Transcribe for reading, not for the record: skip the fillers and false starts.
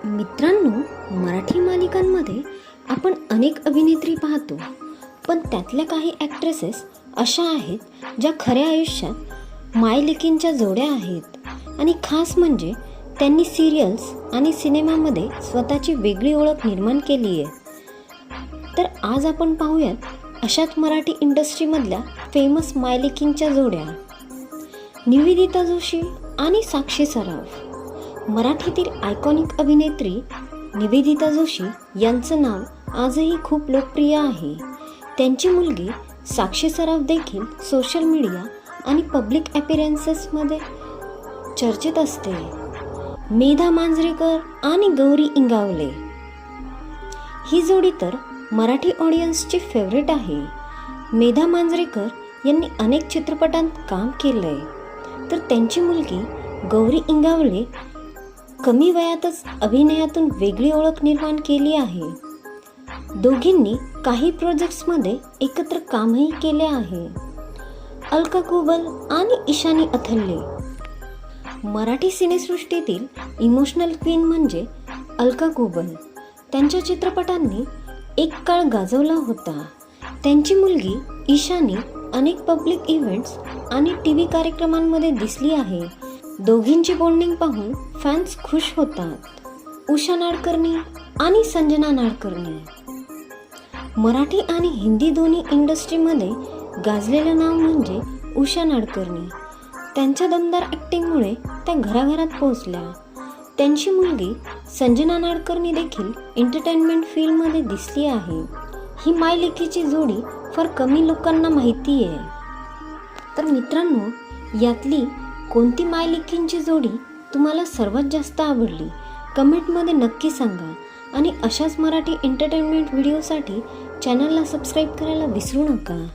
मित्रांनो, मराठी मालिकांमध्ये आपण अनेक अभिनेत्री पाहतो, पण त्यातल्या काही ॲक्ट्रेसेस अशा आहेत ज्या खऱ्या आयुष्यात मायलेकींच्या जोड्या आहेत आणि खास म्हणजे त्यांनी सिरियल्स आणि सिनेमामध्ये स्वतःची वेगळी ओळख निर्माण केली आहे. तर आज आपण पाहूयात अशाच मराठी इंडस्ट्रीमधल्या फेमस मायलेकींच्या जोड्या, निवेदिता जोशी आणि साक्षी सराफ. मराठीतील आयकॉनिक अभिनेत्री निवेदिता जोशी यांचं नाव आजही खूप लोकप्रिय आहे. त्यांची मुलगी साक्षी सराफ देखील सोशल मीडिया आणि पब्लिक अपीअरन्सेसमध्ये चर्चेत असते. मेधा मांजरेकर आणि गौरी इंगावले ही जोडी तर मराठी ऑडियन्सची फेवरेट आहे. मेधा मांजरेकर यांनी अनेक चित्रपटांत काम केलंय, तर त्यांची मुलगी गौरी इंगावले कमी वयातच अभिनयातून वेगळी ओळख निर्माण केली आहे. दोघींनी काही प्रोजेक्ट्समध्ये एकत्र कामही केले आहे. अलका कुबल आणि ईशानी अथल्ये. मराठी सिनेसृष्टीतील इमोशनल क्वीन म्हणजे अलका कुबल. त्यांच्या चित्रपटांनी एक काळ गाजवला होता. त्यांची मुलगी ईशानी अनेक पब्लिक इव्हेंट्स आणि TV कार्यक्रमांमध्ये दिसली आहे. दोघींची बॉन्डिंग पाहून फॅन्स खुश होतात. उषा नाडकर्णी आणि संजना नाडकर्णी. मराठी आणि हिंदी दोन्ही इंडस्ट्रीमध्ये गाजलेलं नाव म्हणजे उषा नाडकर्णी. त्यांच्या दमदार ॲक्टिंगमुळे त्या घराघरात पोहोचल्या. त्यांची मुलगी संजना नाडकर्णी देखील एंटरटेनमेंट फील्डमध्ये दिसली आहे. ही मायलेकीची जोडी फार कमी लोकांना माहिती आहे. तर मित्रांनो, यातली कोणती मायलेकींची जोडी तुम्हाला सर्वात जास्त आवडली कमेंटमध्ये नक्की सांगा. आणि अशाच मराठी एंटरटेनमेंट व्हिडिओसाठी चॅनलला सबस्क्राईब करायला विसरू नका.